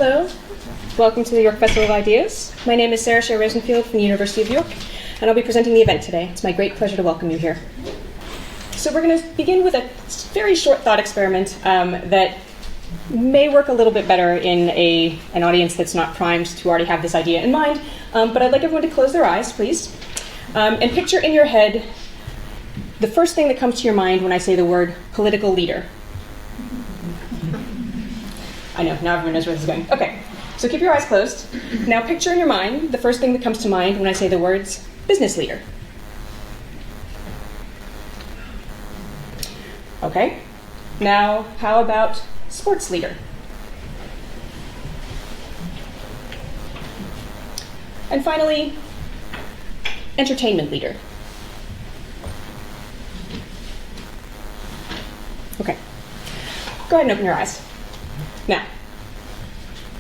Hello, welcome to the York Festival of Ideas. My name is Shair-Rosenfield from the University of York, and I'll be presenting the event today. It's my great pleasure to welcome you here. So we're going to begin with a very short thought experiment that may work a little bit better in an audience that's not primed to already have this idea in mind, but I'd like everyone to close their eyes, please, and picture in your head the first thing that comes to your mind when I say the word political leader. I know, now everyone knows where this is going. Okay, so keep your eyes closed. Now picture in your mind the first thing that comes to mind when I say the words business leader. Okay, now how about sports leader? And finally, entertainment leader. Okay, go ahead and open your eyes. Now,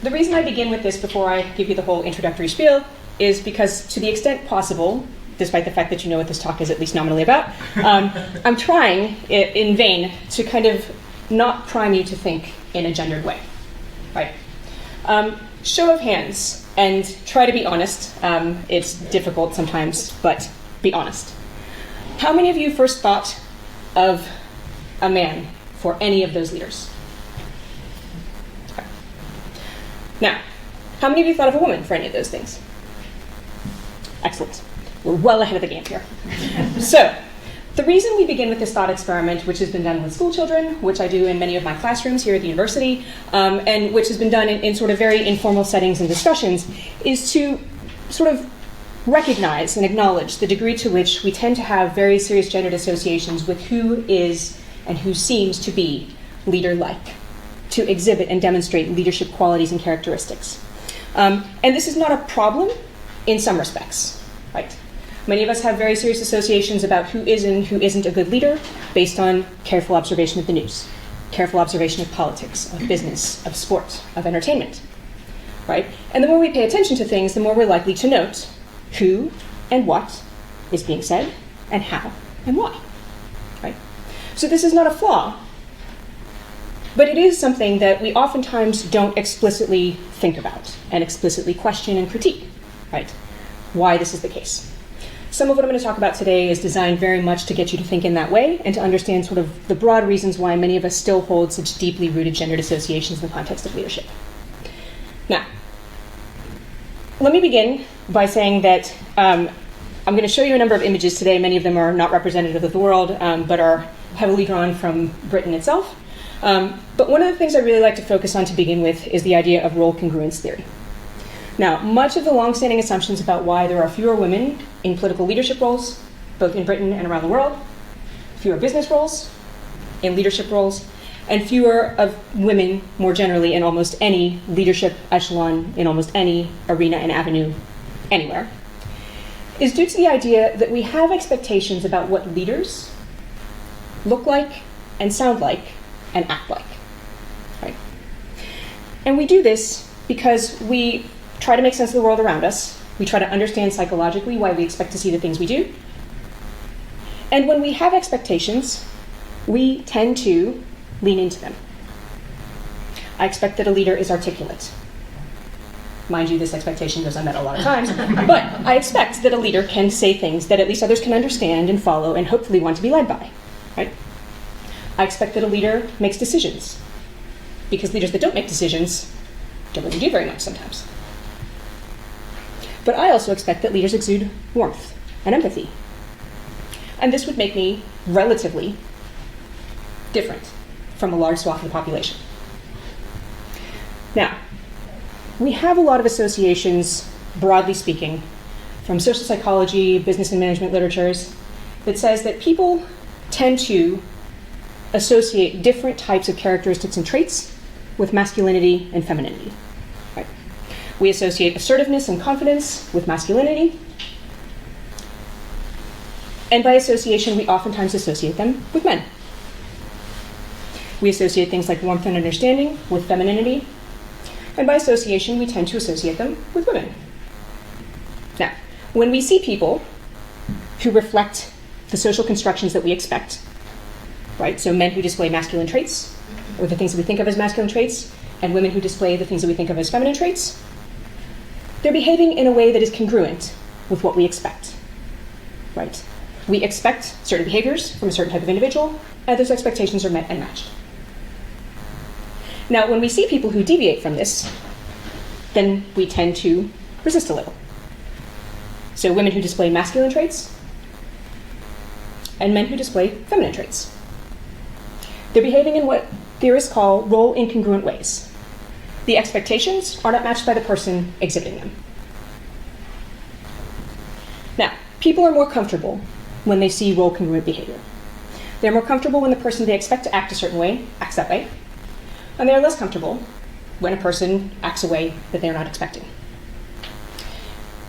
the reason I begin with this before I give you the whole introductory spiel is because, to the extent possible, despite the fact that you know what this talk is at least nominally about, I'm trying in vain to kind of not prime you to think in a gendered way. Right? Show of hands, and try to be honest. It's difficult sometimes, but be honest. How many of you first thought of a man for any of those leaders? Now, how many of you thought of a woman for any of those things? Excellent. We're well ahead of the game here. So, the reason we begin with this thought experiment, which has been done with school children, which I do in many of my classrooms here at the university, and which has been done in sort of very informal settings and discussions, is to sort of recognize and acknowledge the degree to which we tend to have very serious gendered associations with who is and who seems to be leader-like, to exhibit and demonstrate leadership qualities and characteristics. And this is not a problem in some respects, right? Many of us have very serious associations about who is and who isn't a good leader based on careful observation of the news, careful observation of politics, of business, of sport, of entertainment, right? And the more we pay attention to things, the more we're likely to note who and what is being said and how and why, right? So this is not a flaw, but it is something that we oftentimes don't explicitly think about and explicitly question and critique, right? Why this is the case. Some of what I'm going to talk about today is designed very much to get you to think in that way and to understand sort of the broad reasons why many of us still hold such deeply rooted gendered associations in the context of leadership. Now, let me begin by saying that I'm going to show you a number of images today. Many of them are not representative of the world, but are heavily drawn from Britain itself. But one of the things I really like to focus on to begin with is the idea of role congruence theory. Now, much of the long-standing assumptions about why there are fewer women in political leadership roles, both in Britain and around the world, fewer business roles, in leadership roles, and fewer of women more generally in almost any leadership echelon, in almost any arena and avenue anywhere, is due to the idea that we have expectations about what leaders look like and sound like and act like, right? And we do this because we try to make sense of the world around us. We try to understand psychologically why we expect to see the things we do. And when we have expectations, we tend to lean into them. I expect that a leader is articulate. Mind you, this expectation goes unmet a lot of times, but I expect that a leader can say things that at least others can understand and follow and hopefully want to be led by, right? I expect that a leader makes decisions, because leaders that don't make decisions don't really do very much sometimes. But I also expect that leaders exude warmth and empathy. And this would make me relatively different from a large swath of the population. Now, we have a lot of associations, broadly speaking, from social psychology, business and management literatures, that says that people tend to associate different types of characteristics and traits with masculinity and femininity. Right? We associate assertiveness and confidence with masculinity, and by association, we oftentimes associate them with men. We associate things like warmth and understanding with femininity, and by association, we tend to associate them with women. Now, when we see people who reflect the social constructions that we expect, right? So men who display masculine traits, or the things that we think of as masculine traits, and women who display the things that we think of as feminine traits, they're behaving in a way that is congruent with what we expect, right? We expect certain behaviors from a certain type of individual, and those expectations are met and matched. Now, when we see people who deviate from this, then we tend to resist a little. So women who display masculine traits, and men who display feminine traits. They're behaving in what theorists call role incongruent ways. The expectations are not matched by the person exhibiting them. Now, people are more comfortable when they see role congruent behavior. They're more comfortable when the person they expect to act a certain way acts that way, and they're less comfortable when a person acts a way that they're not expecting.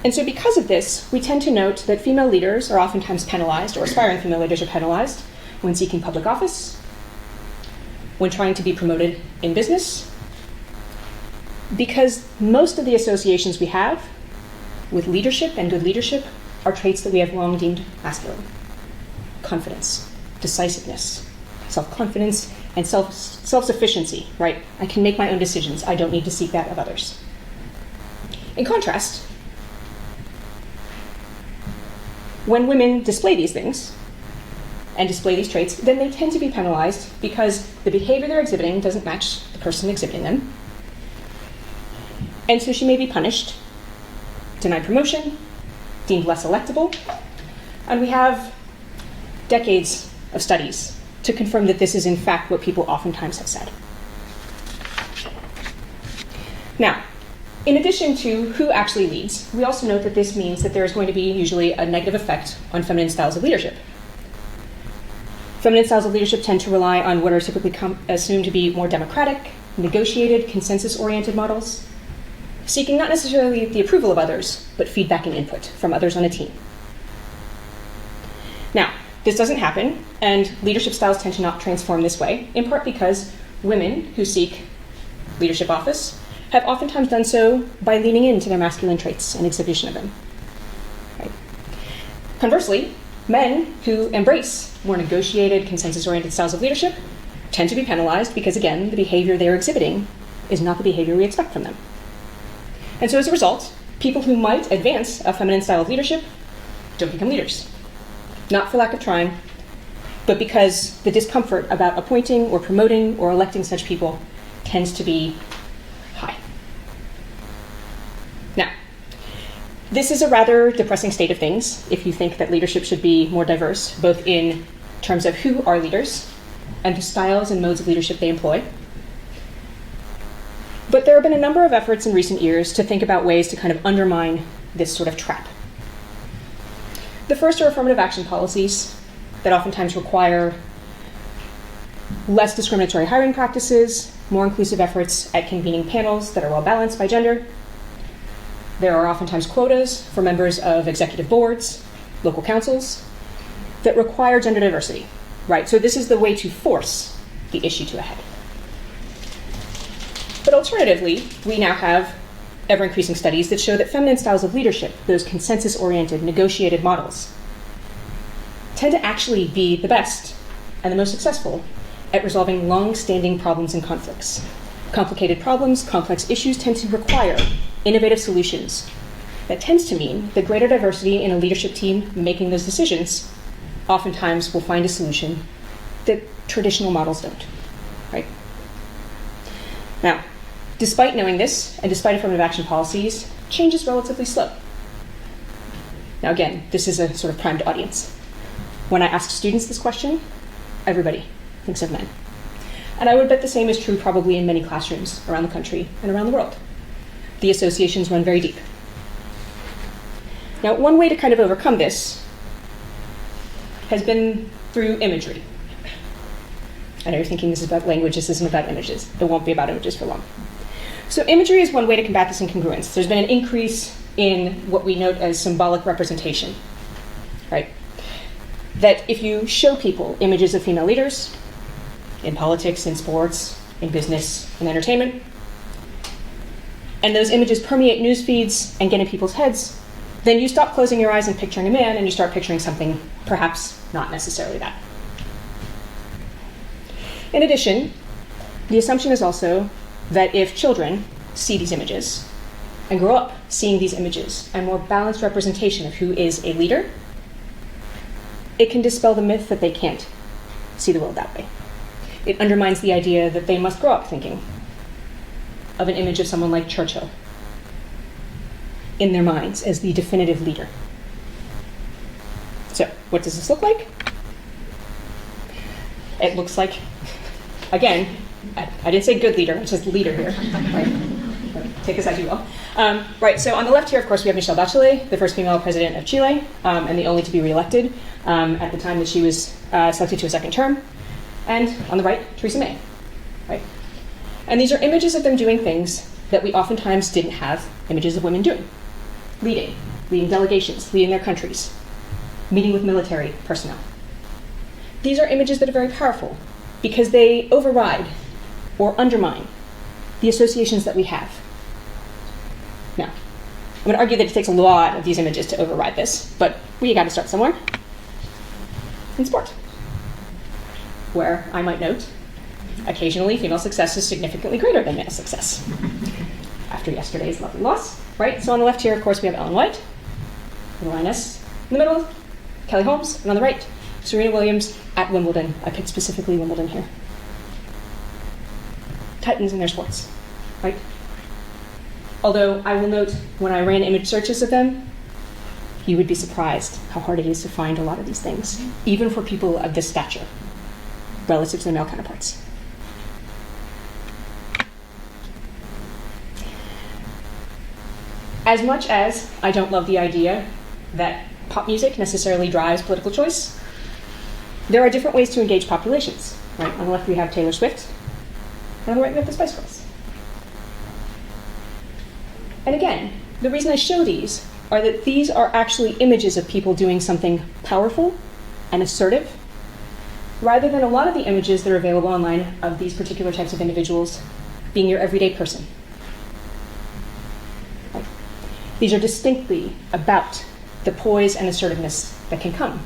And so because of this, we tend to note that female leaders are oftentimes penalized, or aspiring female leaders are penalized, when seeking public office, when trying to be promoted in business, because most of the associations we have with leadership and good leadership are traits that we have long deemed masculine. Confidence, decisiveness, self-confidence, and self-sufficiency, right? I can make my own decisions. I don't need to seek that of others. In contrast, when women display these things and display these traits, then they tend to be penalized because the behavior they're exhibiting doesn't match the person exhibiting them. And so she may be punished, denied promotion, deemed less electable, and we have decades of studies to confirm that this is in fact what people oftentimes have said. Now, in addition to who actually leads, we also note that this means that there is going to be usually a negative effect on feminine styles of leadership. Feminine styles of leadership tend to rely on what are typically assumed to be more democratic, negotiated, consensus-oriented models, seeking not necessarily the approval of others, but feedback and input from others on a team. Now, this doesn't happen, and leadership styles tend to not transform this way, in part because women who seek leadership office have oftentimes done so by leaning into their masculine traits and exhibition of them. Right? Conversely, men who embrace more negotiated, consensus-oriented styles of leadership tend to be penalized because, again, the behavior they're exhibiting is not the behavior we expect from them. And so as a result, people who might advance a feminine style of leadership don't become leaders. Not for lack of trying, but because the discomfort about appointing or promoting or electing such people tends to be high. Now, this is a rather depressing state of things if you think that leadership should be more diverse, both in terms of who are leaders and the styles and modes of leadership they employ. But there have been a number of efforts in recent years to think about ways to kind of undermine this sort of trap. The first are affirmative action policies that oftentimes require less discriminatory hiring practices, more inclusive efforts at convening panels that are well balanced by gender. There are oftentimes quotas for members of executive boards, local councils, that require gender diversity, right? So this is the way to force the issue to a head. But alternatively, we now have ever-increasing studies that show that feminine styles of leadership, those consensus-oriented, negotiated models, tend to actually be the best and the most successful at resolving long-standing problems and conflicts. Complicated problems, complex issues tend to require innovative solutions. That tends to mean that greater diversity in a leadership team making those decisions oftentimes will find a solution that traditional models don't, right? Now, despite knowing this, and despite affirmative action policies, change is relatively slow. Now again, this is a sort of primed audience. When I ask students this question, everybody thinks of men. And I would bet the same is true probably in many classrooms around the country and around the world. The associations run very deep. Now, one way to kind of overcome this has been through imagery. I know you're thinking this is about language, this isn't about images. It won't be about images for long. So imagery is one way to combat this incongruence. There's been an increase in what we note as symbolic representation, right? That if you show people images of female leaders in politics, in sports, in business, in entertainment, and those images permeate news feeds and get in people's heads, then you stop closing your eyes and picturing a man and you start picturing something perhaps not necessarily that. In addition, the assumption is also that if children see these images and grow up seeing these images and more balanced representation of who is a leader, it can dispel the myth that they can't see the world that way. It undermines the idea that they must grow up thinking of an image of someone like Churchill in their minds as the definitive leader. So, what does this look like? It looks like, again, I didn't say good leader, it's just leader here. Right? Take this as you will. Right, so on the left here, of course, we have Michelle Bachelet, the first female president of Chile, and the only to be reelected at the time that she was selected to a second term. And on the right, Theresa May. Right? And these are images of them doing things that we oftentimes didn't have images of women doing. Leading delegations, leading their countries, meeting with military personnel. These are images that are very powerful because they override or undermine the associations that we have. Now, I'm going to argue that it takes a lot of these images to override this, but we got to start somewhere. In sport, where I might note, occasionally female success is significantly greater than male success. After yesterday's lovely loss, right? So on the left here, of course, we have Ellen White, the lioness. In the middle, Kelly Holmes, and on the right, Serena Williams at Wimbledon. I picked specifically Wimbledon here. Titans in their sports, right? Although I will note, when I ran image searches of them, you would be surprised how hard it is to find a lot of these things, even for people of this stature, relative to their male counterparts. As much as I don't love the idea that pop music necessarily drives political choice, there are different ways to engage populations. Right? On the left we have Taylor Swift, and on the right we have the Spice Girls. And again, the reason I show these are that these are actually images of people doing something powerful and assertive, rather than a lot of the images that are available online of these particular types of individuals being your everyday person. These are distinctly about the poise and assertiveness that can come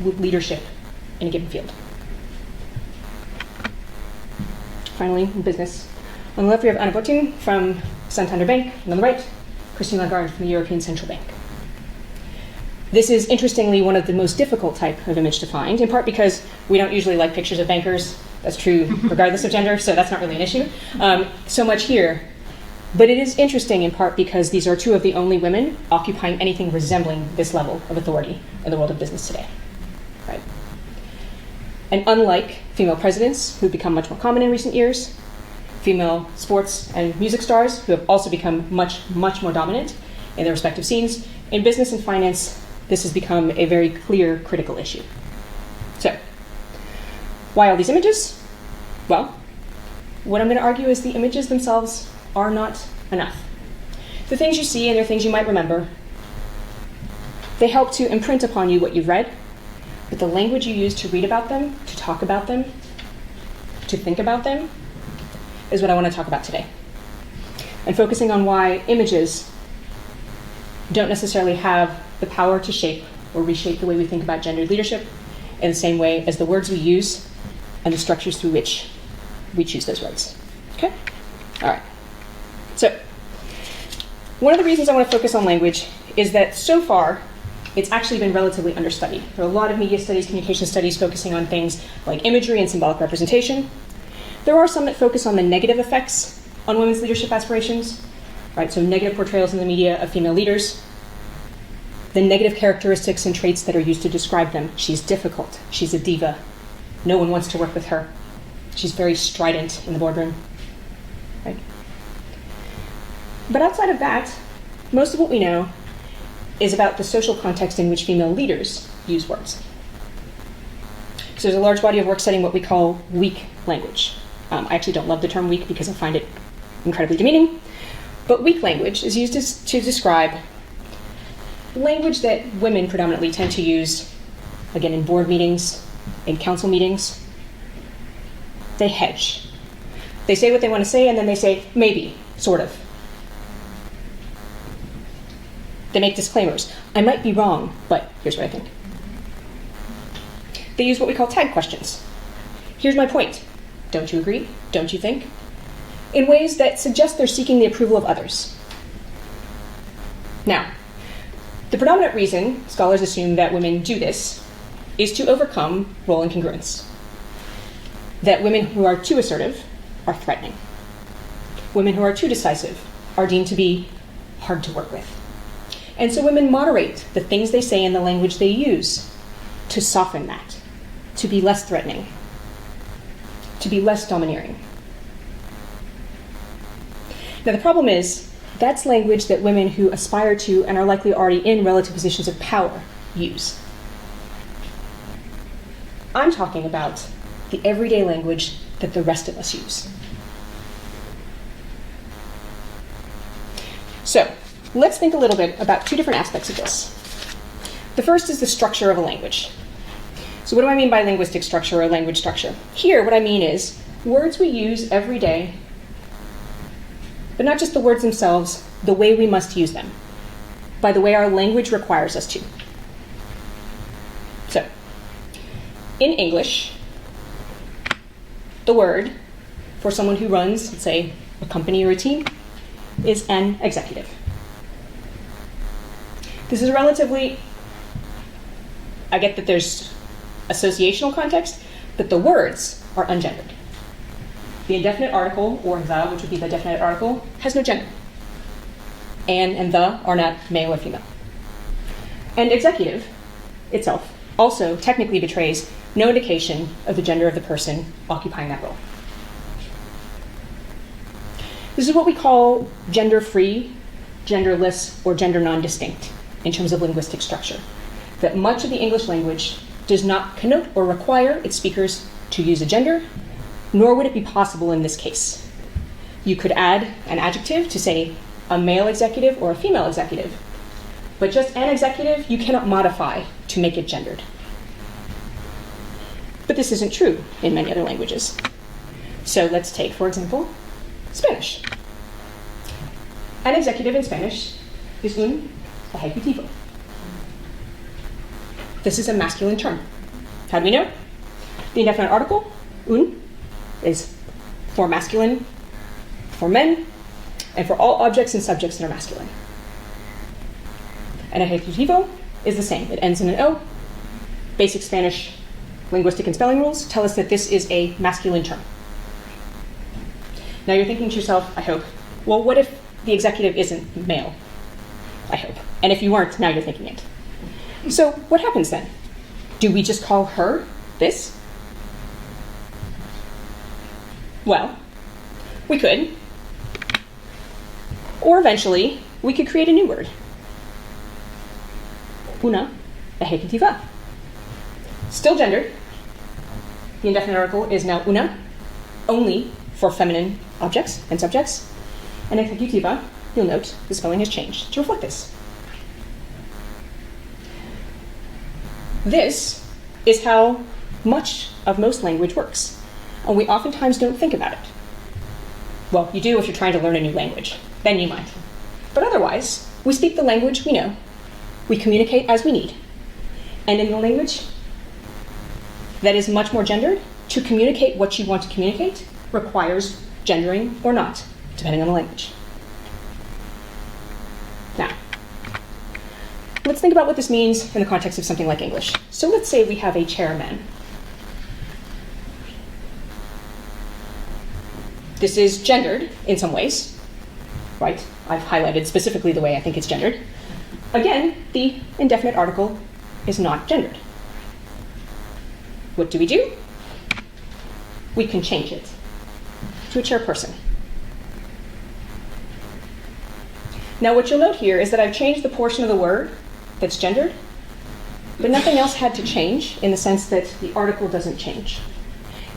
with leadership in a given field. Finally, in business. On the left, we have Anna Botín from Santander Bank, and on the right, Christine Lagarde from the European Central Bank. This is, interestingly, one of the most difficult type of image to find, in part because we don't usually like pictures of bankers. That's true regardless of gender, so that's not really an issue. So much here. But it is interesting in part because these are two of the only women occupying anything resembling this level of authority in the world of business today. Right? And unlike female presidents, who've become much more common in recent years, female sports and music stars, who have also become much, much more dominant in their respective scenes, in business and finance, this has become a very clear, critical issue. So, why all these images? Well, what I'm going to argue is the images themselves are not enough. The things you see and the things you might remember, they help to imprint upon you what you've read, but the language you use to read about them, to talk about them, to think about them, is what I want to talk about today. And focusing on why images don't necessarily have the power to shape or reshape the way we think about gendered leadership in the same way as the words we use and the structures through which we choose those words. Okay? All right. So, one of the reasons I want to focus on language is that so far, it's actually been relatively understudied. There are a lot of media studies, communication studies focusing on things like imagery and symbolic representation. There are some that focus on the negative effects on women's leadership aspirations, right? So negative portrayals in the media of female leaders, the negative characteristics and traits that are used to describe them. She's difficult, she's a diva, no one wants to work with her, she's very strident in the boardroom, right? But outside of that, most of what we know is about the social context in which female leaders use words. So there's a large body of work studying what we call weak language. I actually don't love the term weak because I find it incredibly demeaning. But weak language is used to describe language that women predominantly tend to use, again, in board meetings, in council meetings. They hedge. They say what they want to say, and then they say, maybe, sort of. They make disclaimers. I might be wrong, but here's what I think. They use what we call tag questions. Here's my point. Don't you agree? Don't you think? in ways that suggest they're seeking the approval of others. Now, the predominant reason scholars assume that women do this is to overcome role incongruence. That women who are too assertive are threatening. Women who are too decisive are deemed to be hard to work with. And so women moderate the things they say and the language they use to soften that, to be less threatening, to be less domineering. Now the problem is, that's language that women who aspire to and are likely already in relative positions of power use. I'm talking about the everyday language that the rest of us use. So, let's think a little bit about two different aspects of this. The first is the structure of a language. So what do I mean by linguistic structure or language structure? Here, what I mean is words we use every day, but not just the words themselves, the way we must use them, by the way our language requires us to. So, in English, the word for someone who runs, let's say, a company or a team, is an executive. This is relatively, I get that there's associational context, but the words are ungendered. The indefinite article, or the, which would be the definite article, has no gender. And the are not male or female. And executive itself also technically betrays no indication of the gender of the person occupying that role. This is what we call gender-free, genderless, or gender non-distinct in terms of linguistic structure. That much of the English language does not connote or require its speakers to use a gender, nor would it be possible in this case. You could add an adjective to say a male executive or a female executive, but just an executive you cannot modify to make it gendered. But this isn't true in many other languages. So let's take, for example, Spanish. An executive in Spanish is un ejecutivo. This is a masculine term. How do we know? The indefinite article, un, is for masculine, for men, and for all objects and subjects that are masculine. An ejecutivo is the same. It ends in an O. Basic Spanish linguistic and spelling rules tell us that this is a masculine term. Now you're thinking to yourself, I hope, well, what if the executive isn't male? I hope. And if you aren't, now you're thinking it. So what happens then? Do we just call her this? Well, we could. Or eventually, we could create a new word. Una ejecutiva. Still gendered. The indefinite article is now una, only for feminine objects and subjects. And ejecutiva, you'll note, the spelling has changed to reflect this. This is how much of most language works, and we oftentimes don't think about it. Well, you do if you're trying to learn a new language, then you might. But otherwise, we speak the language we know, we communicate as we need, and in the language that is much more gendered, to communicate what you want to communicate requires gendering or not, depending on the language. Now, let's think about what this means in the context of something like English. So let's say we have a chairman. This is gendered in some ways, right? I've highlighted specifically the way I think it's gendered. Again, the indefinite article is not gendered. What do? We can change it to a chairperson. Now what you'll note here is that I've changed the portion of the word that's gendered, but nothing else had to change in the sense that the article doesn't change.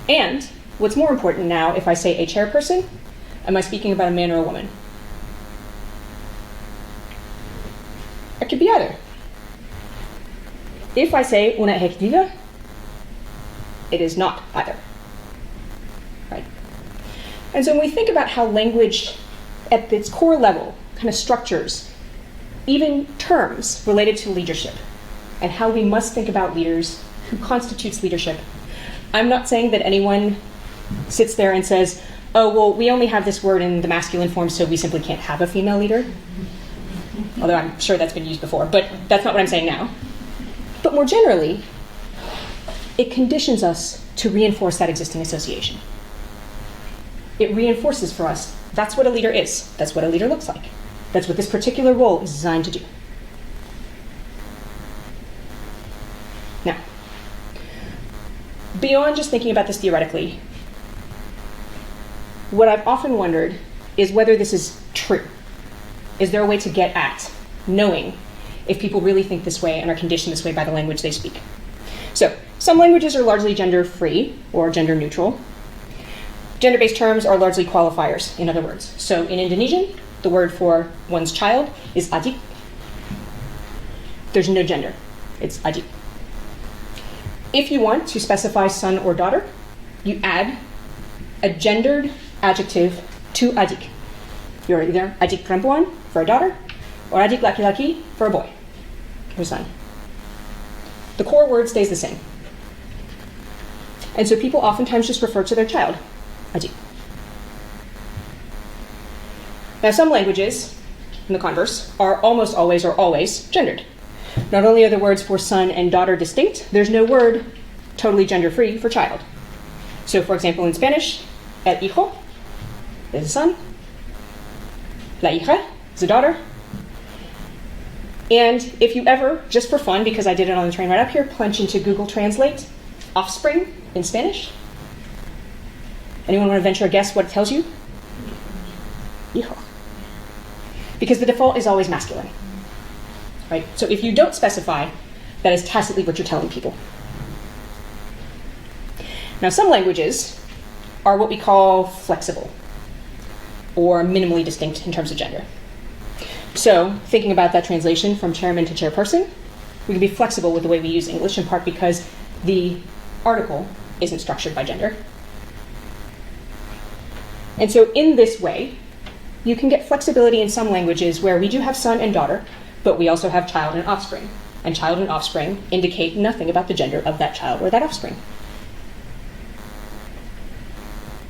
And what's more important now, if I say a chairperson, am I speaking about a man or a woman? It could be either. If I say una ejecutiva, it is not either. Right? And so when we think about how language at its core level kind of structures even terms related to leadership and how we must think about leaders, who constitutes leadership, I'm not saying that anyone sits there and says, oh, well, we only have this word in the masculine form, so we simply can't have a female leader. Although I'm sure that's been used before, but that's not what I'm saying now. But more generally, it conditions us to reinforce that existing association. It reinforces for us, that's what a leader is. That's what a leader looks like. That's what this particular role is designed to do. Now, beyond just thinking about this theoretically, what I've often wondered is whether this is true. Is there a way to get at knowing if people really think this way and are conditioned this way by the language they speak? So, some languages are largely gender-free or gender-neutral. Gender-based terms are largely qualifiers, in other words. So in Indonesian, the word for one's child is adik. There's no gender. It's adik. If you want to specify son or daughter, you add a gendered adjective to adik. You're either adik perempuan for a daughter or adik laki-laki for a boy or son. The core word stays the same. And so people oftentimes just refer to their child, adik. Now some languages, in the converse, are almost always or always gendered. Not only are the words for son and daughter distinct, there's no word totally gender-free for child. So for example, in Spanish, el hijo is a son, la hija is a daughter. And if you ever, just for fun, because I did it on the train right up here, plunge into Google Translate, offspring in Spanish. Anyone want to venture a guess what it tells you? Hijo. Because the default is always masculine. Right? So if you don't specify, that is tacitly what you're telling people. Now some languages are what we call flexible or minimally distinct in terms of gender. So thinking about that translation from chairman to chairperson, we can be flexible with the way we use English, in part because the article isn't structured by gender. And so in this way, you can get flexibility in some languages where we do have son and daughter, but we also have child and offspring. And child and offspring indicate nothing about the gender of that child or that offspring.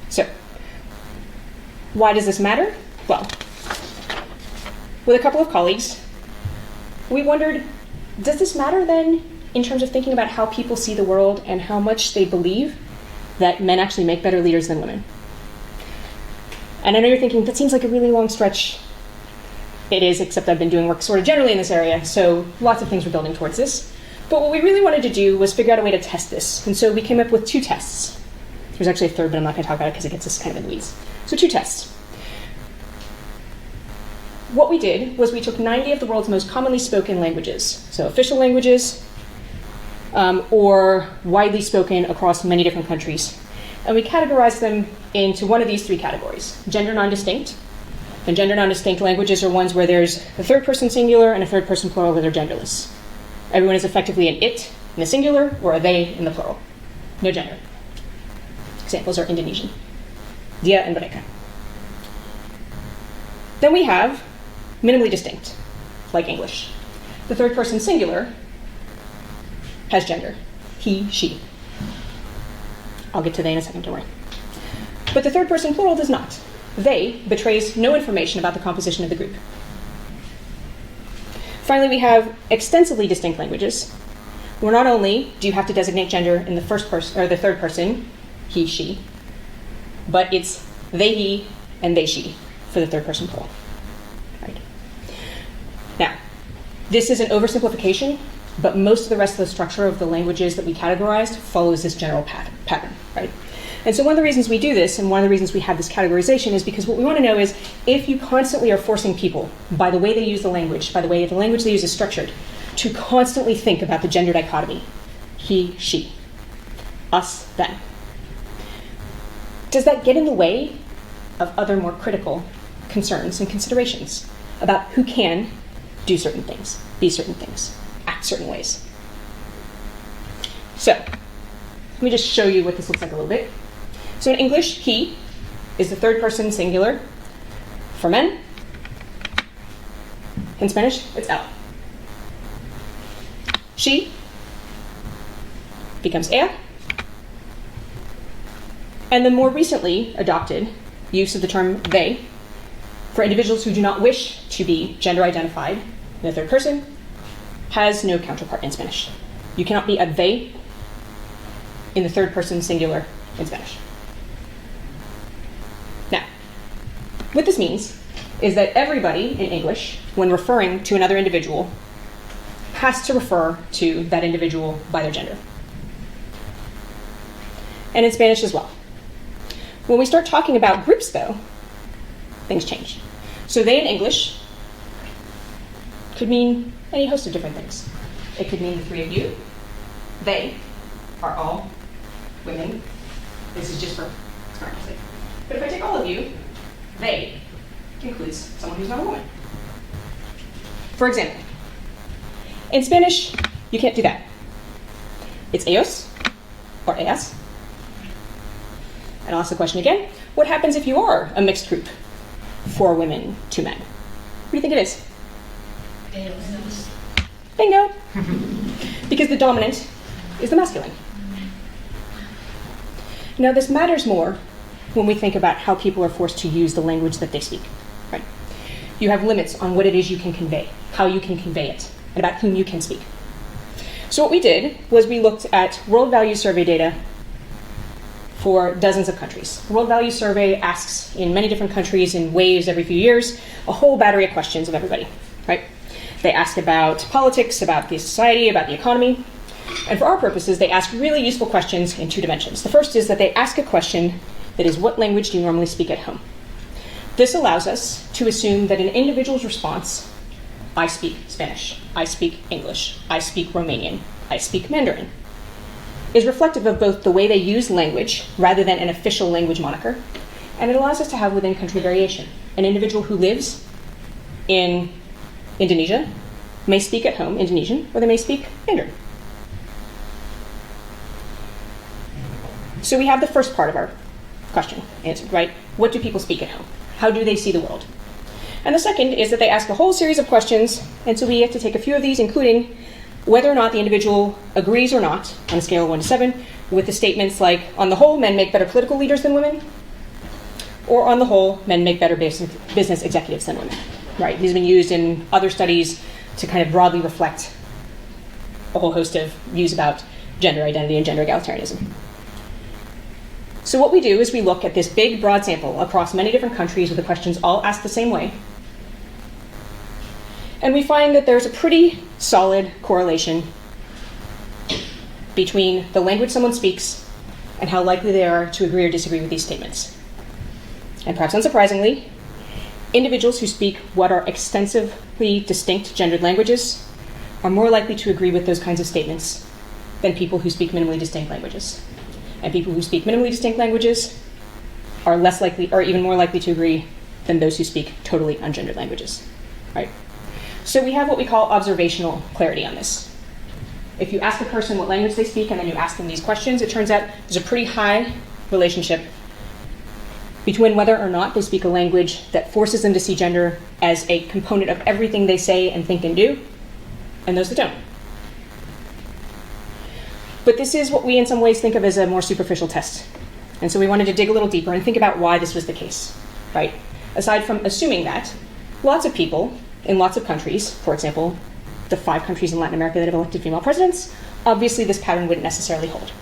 So, why does this matter? Well, with a couple of colleagues, we wondered, does this matter then in terms of thinking about how people see the world and how much they believe that men actually make better leaders than women? And I know you're thinking, that seems like a really long stretch. It is, except I've been doing work sort of generally in this area, so lots of things were building towards this. But what we really wanted to do was figure out a way to test this. And so we came up with 2 tests. There's actually a third, but I'm not going to talk about it because it gets us kind of in the weeds. So 2 tests. What we did was we took 90 of the world's most commonly spoken languages, so official languages, or widely spoken across many different countries, and we categorized them into one of these 3 categories: gender non-distinct. And gender non-distinct languages are ones where there's a third-person singular and a third-person plural where they're genderless. Everyone is effectively an it in the singular or a they in the plural. No gender. Examples are Indonesian, dia and mereka. Then we have minimally distinct, like English. The third-person singular has gender, he, she. I'll get to they in a second, don't worry. But the third-person plural does not. They betrays no information about the composition of the group. Finally, we have extensively distinct languages, where not only do you have to designate gender in the first person or the third person, he, she, but it's they, he, and they, she for the third-person plural. Right. Now, this is an oversimplification, but most of the rest of the structure of the languages that we categorized follows this general pattern, right? And so one of the reasons we do this, and one of the reasons we have this categorization, is because what we want to know is if you constantly are forcing people, by the way they use the language, by the way the language they use is structured, to constantly think about the gender dichotomy, he, she, us, them, does that get in the way of other more critical concerns and considerations about who can do certain things, be certain things, act certain ways? So, let me just show you what this looks like a little bit. So in English, he is the third person singular for men. In Spanish, it's el. She becomes ella. And the more recently adopted use of the term they for individuals who do not wish to be gender identified in the third person has no counterpart in Spanish. You cannot be a they in the third person singular in Spanish. Now, what this means is that everybody in English, when referring to another individual, has to refer to that individual by their gender. And in Spanish as well. When we start talking about groups, though, things change. So they in English could mean any host of different things. It could mean the three of you. They are all women. This is just for experimental sake. But if I take all of you, they includes someone who's not a woman. For example, in Spanish, you can't do that. It's ellos or ellas. And I'll ask the question again. What happens if you are a mixed group? 4 women, 2 men. What do you think it is? Ellos. Bingo. Because the dominant is the masculine. Now, this matters more when we think about how people are forced to use the language that they speak. Right? You have limits on what it is you can convey, how you can convey it, and about whom you can speak. So what we did was we looked at World Value Survey data for dozens of countries. The World Value Survey asks in many different countries in waves every few years a whole battery of questions of everybody. Right? They ask about politics, about the society, about the economy. And for our purposes, they ask really useful questions in 2 dimensions. The first is that they ask a question that is, what language do you normally speak at home? This allows us to assume that an individual's response, I speak Spanish, I speak English, I speak Romanian, I speak Mandarin, is reflective of both the way they use language rather than an official language moniker, and it allows us to have within country variation. An individual who lives in Indonesia may speak at home Indonesian, or they may speak Mandarin. So we have the first part of our question answered, right? What do people speak at home? How do they see the world? And the second is that they ask a whole series of questions, and so we have to take a few of these, including whether or not the individual agrees or not, on a scale of 1 to 7, with the statements like, on the whole, men make better political leaders than women, or on the whole, men make better business executives than women, right? These have been used in other studies to kind of broadly reflect a whole host of views about gender identity and gender egalitarianism. So what we do is we look at this big, broad sample across many different countries with the questions all asked the same way. And we find that there's a pretty solid correlation between the language someone speaks and how likely they are to agree or disagree with these statements. And perhaps unsurprisingly, individuals who speak what are extensively distinct gendered languages are more likely to agree with those kinds of statements than people who speak minimally distinct languages. And people who speak minimally distinct languages are less likely, or even more likely to agree than those who speak totally ungendered languages, right? So we have what we call observational clarity on this. If you ask a person what language they speak and then you ask them these questions, it turns out there's a pretty high relationship between whether or not they speak a language that forces them to see gender as a component of everything they say and think and do, and those that don't. But this is what we in some ways think of as a more superficial test. And so we wanted to dig a little deeper and think about why this was the case, right? Aside from assuming that lots of people in lots of countries, for example, the 5 countries in Latin America that have elected female presidents, obviously this pattern wouldn't necessarily hold.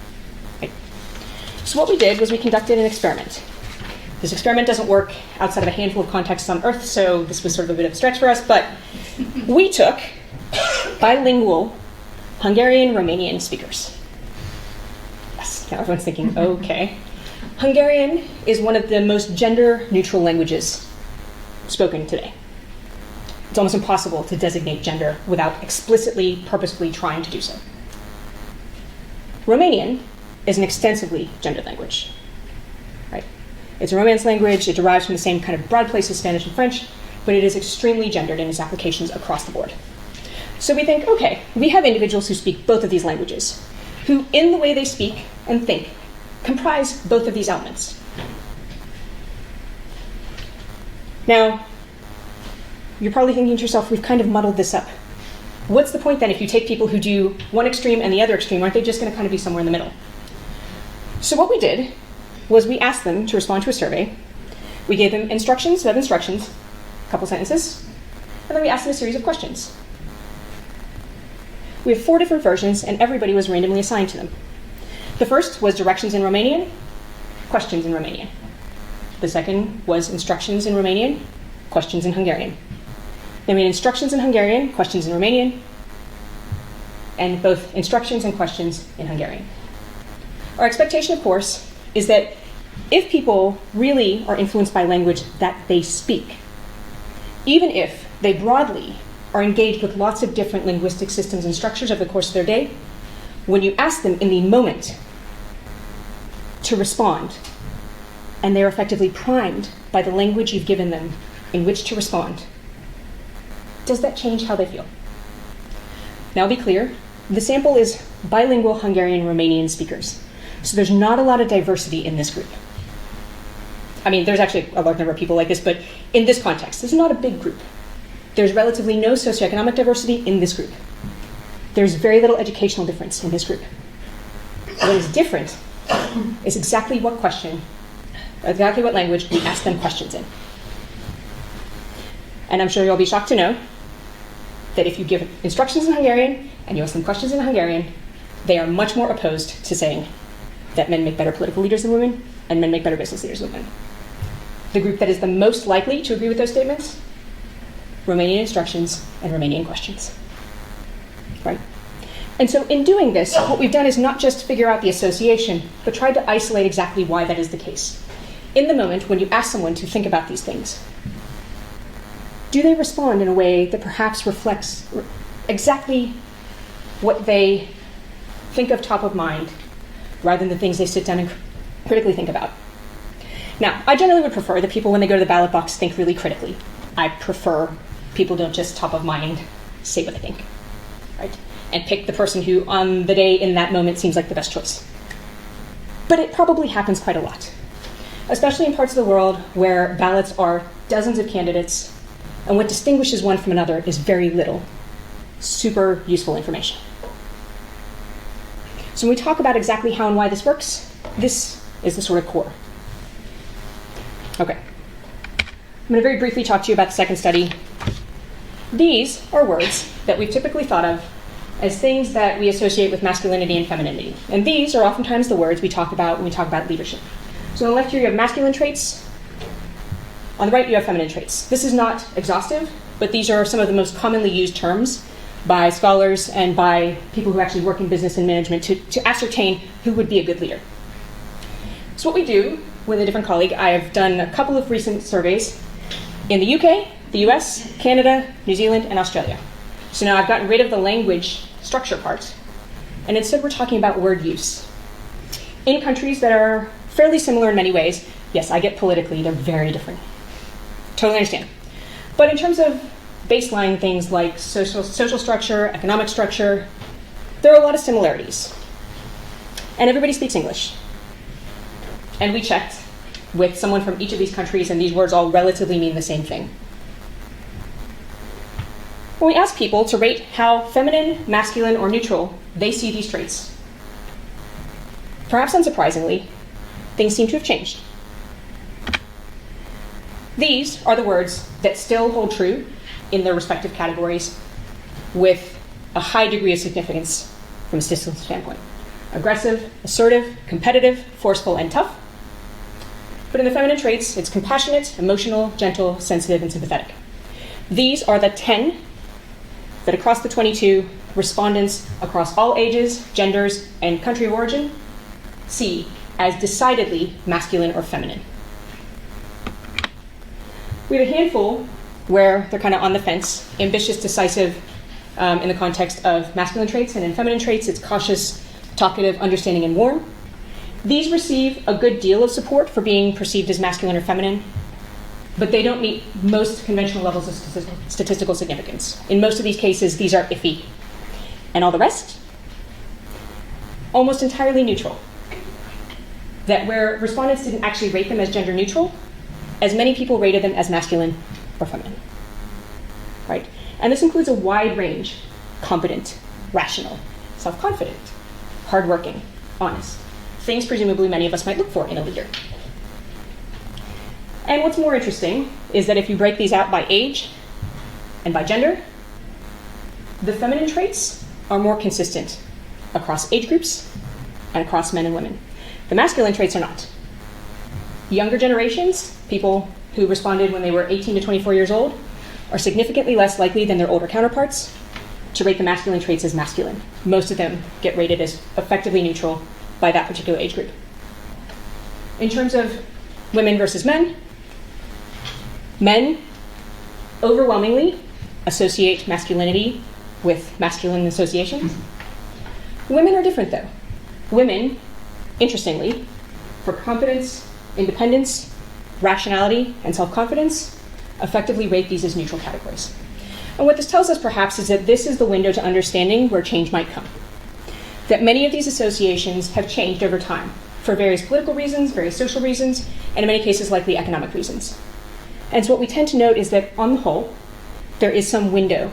Right? So what we did was we conducted an experiment. This experiment doesn't work outside of a handful of contexts on Earth, so this was sort of a bit of a stretch for us, but we took bilingual Hungarian-Romanian speakers. Now everyone's thinking, okay. Hungarian is one of the most gender-neutral languages spoken today. It's almost impossible to designate gender without explicitly, purposefully trying to do so. Romanian is an extensively gendered language, right? It's a Romance language. It derives from the same kind of broad place as Spanish and French, but it is extremely gendered in its applications across the board. So we think, okay, we have individuals who speak both of these languages, who, in the way they speak and think, comprise both of these elements. Now, you're probably thinking to yourself, we've kind of muddled this up. What's the point then if you take people who do one extreme and the other extreme? Aren't they just going to kind of be somewhere in the middle? So what we did was we asked them to respond to a survey We gave them instructions, a couple sentences, and then we asked them a series of questions. We have 4 different versions, and everybody was randomly assigned to them. The first was directions in Romanian, questions in Romanian. The second was instructions in Romanian, questions in Hungarian. Then we had instructions in Hungarian, questions in Romanian, and both instructions and questions in Hungarian. Our expectation, of course, is that if people really are influenced by language that they speak, even if they broadly are engaged with lots of different linguistic systems and structures over the course of their day, when you ask them in the moment to respond, and they're effectively primed by the language you've given them in which to respond, does that change how they feel? Now, I'll be clear, the sample is bilingual Hungarian and Romanian speakers, so there's not a lot of diversity in this group. I mean, there's actually a large number of people like this, but in this context, this is not a big group. There's relatively no socioeconomic diversity in this group. There's very little educational difference in this group. What is different is exactly what language we ask them questions in. And I'm sure you'll be shocked to know that if you give instructions in Hungarian and you ask them questions in Hungarian, they are much more opposed to saying that men make better political leaders than women and men make better business leaders than women. The group that is the most likely to agree with those statements, Romanian instructions and Romanian questions. Right? And so in doing this, what we've done is not just figure out the association, but tried to isolate exactly why that is the case. In the moment, when you ask someone to think about these things, do they respond in a way that perhaps reflects exactly what they think of top of mind, rather than the things they sit down and critically think about? Now, I generally would prefer that people, when they go to the ballot box, think really critically. I prefer people don't just top of mind say what they think, right? And pick the person who, on the day, in that moment, seems like the best choice. But it probably happens quite a lot, especially in parts of the world where ballots are dozens of candidates, and what distinguishes one from another is very little super useful information. So when we talk about exactly how and why this works, this is the sort of core. Okay. I'm going to very briefly talk to you about the second study. These are words that we've typically thought of as things that we associate with masculinity and femininity. And these are oftentimes the words we talk about when we talk about leadership. So on the left here you have masculine traits. On the right you have feminine traits. This is not exhaustive, but these are some of the most commonly used terms by scholars and by people who actually work in business and management to ascertain who would be a good leader. So what we do with a different colleague, I have done a couple of recent surveys in the UK, the US, Canada, New Zealand, and Australia. So now I've gotten rid of the language structure part, and instead we're talking about word use. In countries that are fairly similar in many ways, yes, I get politically, they're very different. Totally understand. But in terms of baseline things like social structure, economic structure, there are a lot of similarities. And everybody speaks English. And we checked with someone from each of these countries, and these words all relatively mean the same thing. When we ask people to rate how feminine, masculine, or neutral they see these traits, perhaps unsurprisingly, things seem to have changed. These are the words that still hold true in their respective categories with a high degree of significance from a statistical standpoint. Aggressive, assertive, competitive, forceful, and tough. But in the feminine traits, it's compassionate, emotional, gentle, sensitive, and sympathetic. These are the 10 that across the 22 respondents across all ages, genders, and country of origin see as decidedly masculine or feminine. We have a handful where they're kind of on the fence, ambitious, decisive in the context of masculine traits, and in feminine traits, it's cautious, talkative, understanding, and warm. These receive a good deal of support for being perceived as masculine or feminine, but they don't meet most conventional levels of statistical significance. In most of these cases, these are iffy. And all the rest? Almost entirely neutral. That where respondents didn't actually rate them as gender neutral, as many people rated them as masculine or feminine. Right? And this includes a wide range: competent, rational, self-confident, hardworking, honest. Things presumably many of us might look for in a leader. And what's more interesting is that if you break these out by age and by gender, the feminine traits are more consistent across age groups and across men and women. The masculine traits are not. Younger generations, people who responded when they were 18 to 24 years old, are significantly less likely than their older counterparts to rate the masculine traits as masculine. Most of them get rated as effectively neutral by that particular age group. In terms of women versus men overwhelmingly associate masculinity with masculine associations. Women are different, though. Women, interestingly, for competence, independence, rationality, and self-confidence, effectively rate these as neutral categories. And what this tells us, perhaps, is that this is the window to understanding where change might come. That many of these associations have changed over time for various political reasons, various social reasons, and in many cases, likely economic reasons. And so what we tend to note is that, on the whole, there is some window.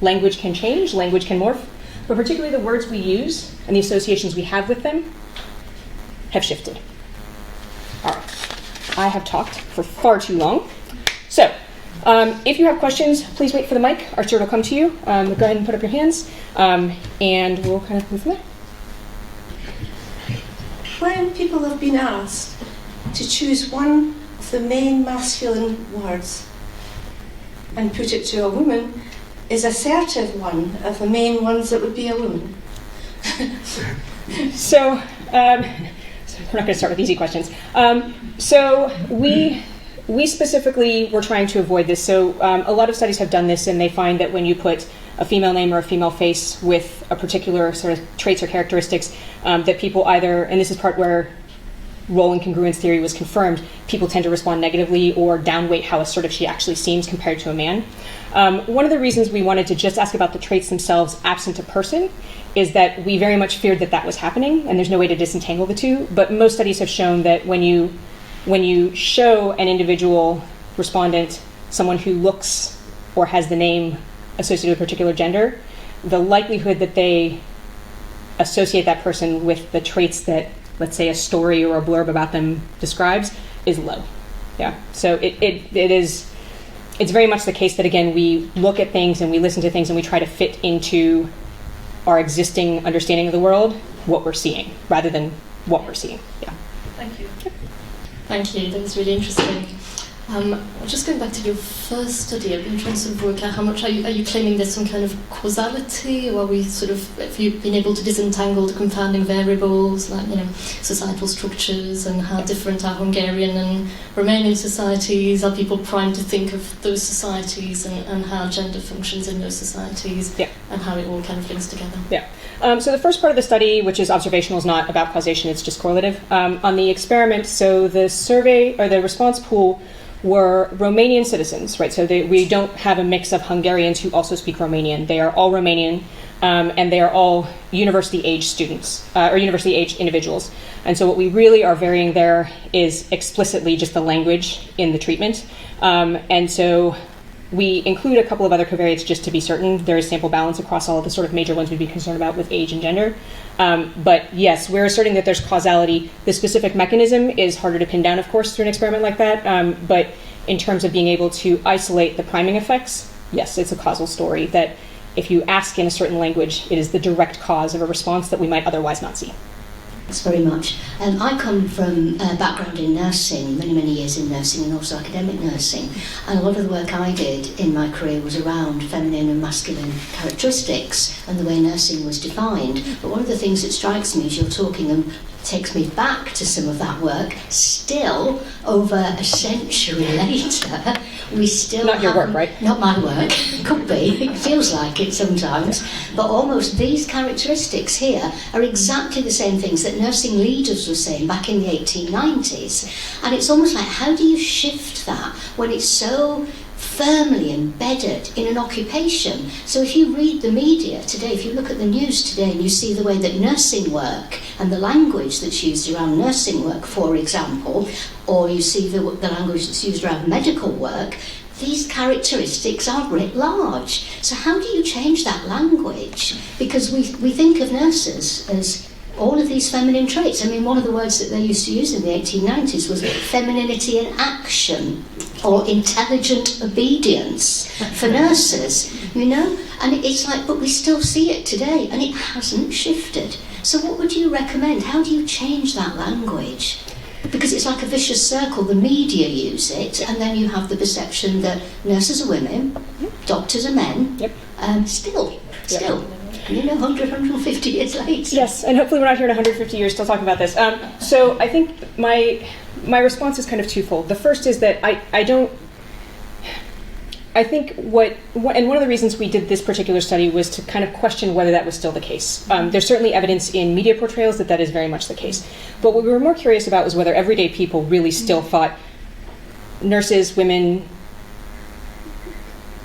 Language can change, language can morph, but particularly the words we use and the associations we have with them have shifted. All right, I have talked for far too long. So, if you have questions, please wait for the mic. Our steward will come to you. Go ahead and put up your hands, and we'll kind of move from there. When people have been asked to choose one of the main masculine words and put it to a woman, is assertive one of the main ones that would be a woman? So we're not going to start with easy questions. So we specifically were trying to avoid this. So a lot of studies have done this, and they find that when you put a female name or a female face with a particular sort of traits or characteristics, that people either, and this is part where role incongruence theory was confirmed, people tend to respond negatively or downweight how assertive she actually seems compared to a man. One of the reasons we wanted to just ask about the traits themselves absent a person is that we very much feared that that was happening, and there's no way to disentangle the two. But most studies have shown that when you show an individual respondent someone who looks or has the name associated with a particular gender, the likelihood that they associate that person with the traits that, let's say, a story or a blurb about them describes is low. Yeah. So it's very much the case that, again, we look at things and we listen to things and we try to fit into our existing understanding of the world what we're seeing rather than what we're seeing. Yeah. Thank you. Thank you. That was really interesting. Just going back to your first study, I've been trying to sort of work out how much are you claiming there's some kind of causality, or are we sort of, have you been able to disentangle the confounding variables like, societal structures and how different are Hungarian and Romanian societies? Are people primed to think of those societies and how gender functions in those societies, and how it all kind of links together? Yeah. So the first part of the study, which is observational, is not about causation, it's just correlative. On the experiment, so the survey or the response pool were Romanian citizens, right? So we don't have a mix of Hungarians who also speak Romanian. They are all Romanian, and they are all university-age students, or university-age individuals. And so what we really are varying there is explicitly just the language in the treatment. And so we include a couple of other covariates just to be certain there is sample balance across all of the sort of major ones we'd be concerned about with age and gender. But yes, we're asserting that there's causality. The specific mechanism is harder to pin down, of course, through an experiment like that. But in terms of being able to isolate the priming effects, yes, it's a causal story that if you ask in a certain language, it is the direct cause of a response that we might otherwise not see. Thanks very much. I come from a background in nursing, many years in nursing and also academic nursing, and a lot of the work I did in my career was around feminine and masculine characteristics and the way nursing was defined. But one of the things that strikes me as you're talking and takes me back to some of that work, still over a century later, we still Not your work, right? Not my work, could be, it feels like it sometimes, but almost these characteristics here are exactly the same things that nursing leaders were saying back in the 1890s. And it's almost like, how do you shift that when it's so firmly embedded in an occupation? So if you read the media today, if you look at the news today and you see the way that nursing work and the language that's used around nursing work, for example, or you see the language that's used around medical work, these characteristics are writ large. So how do you change that language? Because we think of nurses as all of these feminine traits. I mean, one of the words that they used to use in the 1890s was femininity in action, or intelligent obedience for nurses, you know? And it's like, but we still see it today, and it hasn't shifted. So what would you recommend? How do you change that language? Because it's like a vicious circle. The media use it, and then you have the perception that nurses are women, doctors are men. Yep. Still. And 100, 150 years later. Yes, and hopefully we're not here in 150 years still talking about this. So I think my response is kind of twofold. The first is that I think and one of the reasons we did this particular study was to kind of question whether that was still the case. There's certainly evidence in media portrayals that is very much the case. But what we were more curious about was whether everyday people really still thought nurses, women,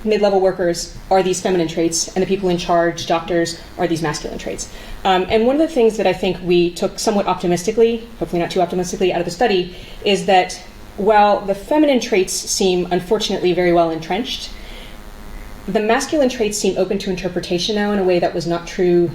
mid-level workers are these feminine traits, and the people in charge, doctors, are these masculine traits. And one of the things that I think we took somewhat optimistically, hopefully not too optimistically, out of the study is that while the feminine traits seem unfortunately very well entrenched, the masculine traits seem open to interpretation now in a way that was not true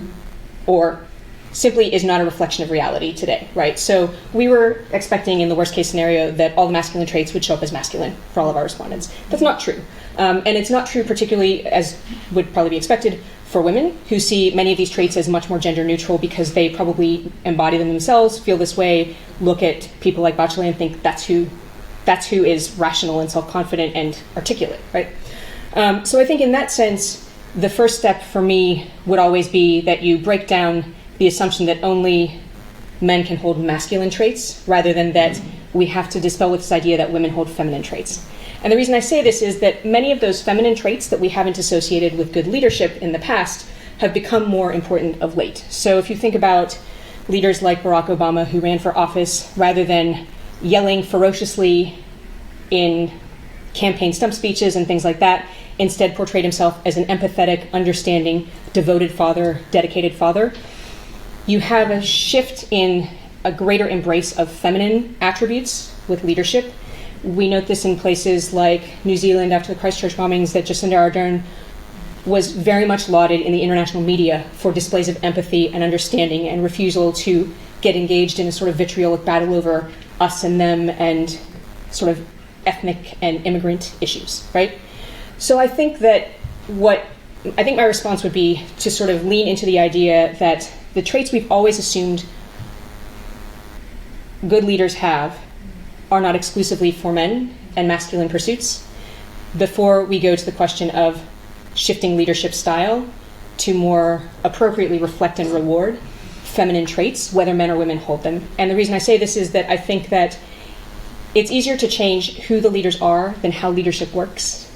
or simply is not a reflection of reality today, right? So we were expecting in the worst case scenario that all the masculine traits would show up as masculine for all of our respondents. That's not true. And it's not true particularly, as would probably be expected, for women who see many of these traits as much more gender neutral because they probably embody them themselves, feel this way, look at people like Bachelet and think that's who is rational and self-confident and articulate, right? So I think in that sense, the first step for me would always be that you break down the assumption that only men can hold masculine traits rather than that we have to dispel with this idea that women hold feminine traits. And the reason I say this is that many of those feminine traits that we haven't associated with good leadership in the past have become more important of late. So if you think about leaders like Barack Obama who ran for office, rather than yelling ferociously in campaign stump speeches and things like that, instead portrayed himself as an empathetic, understanding, devoted father, dedicated father. You have a shift in a greater embrace of feminine attributes with leadership. We note this in places like New Zealand after the Christchurch bombings, that Jacinda Ardern was very much lauded in the international media for displays of empathy and understanding and refusal to get engaged in a sort of vitriolic battle over us and them and sort of ethnic and immigrant issues, right? So I think that my response would be to sort of lean into the idea that the traits we've always assumed good leaders have are not exclusively for men and masculine pursuits, before we go to the question of shifting leadership style to more appropriately reflect and reward feminine traits, whether men or women hold them. And the reason I say this is that I think that it's easier to change who the leaders are than how leadership works.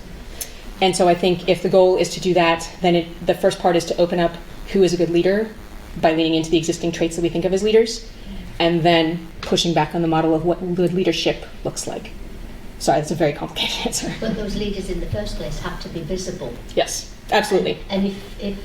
And so I think if the goal is to do that, then the first part is to open up who is a good leader by leaning into the existing traits that we think of as leaders, and then pushing back on the model of what good leadership looks like. Sorry, that's a very complicated answer. But those leaders in the first place have to be visible. Yes, absolutely. And if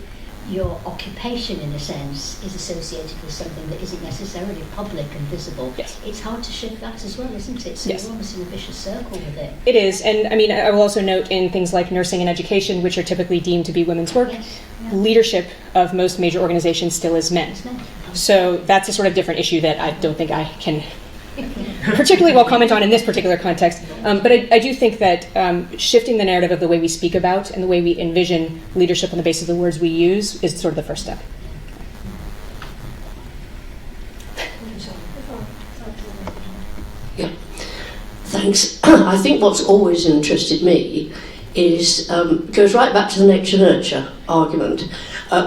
your occupation, in a sense, is associated with something that isn't necessarily public and visible, yes, it's hard to shift that as well, isn't it? So yes, you're almost in a vicious circle with it. It is, and I mean, I will also note in things like nursing and education, which are typically deemed to be women's work, yes, yeah, leadership of most major organizations still is men. So that's a sort of different issue that I don't think I can particularly well comment on in this particular context. But I do think that shifting the narrative of the way we speak about and the way we envision leadership on the basis of the words we use is sort of the first step. Yeah, thanks. I think what's always interested me is goes right back to the nature-nurture argument.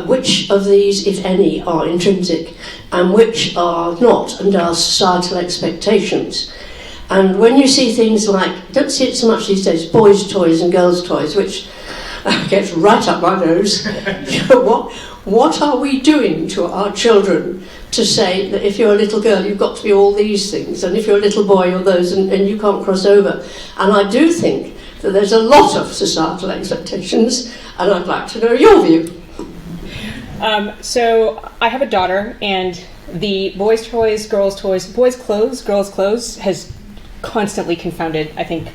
Which of these, if any, are intrinsic and which are not and are societal expectations? And when you see things like, I don't see it so much these days, boys' toys and girls' toys, which gets right up my nose. What are we doing to our children to say that if you're a little girl, you've got to be all these things, and if you're a little boy, you're those, and you can't cross over? And I do think that there's a lot of societal expectations, and I'd like to know your view. So I have a daughter, and the boys' toys, girls' toys, boys' clothes, girls' clothes has constantly confounded, I think,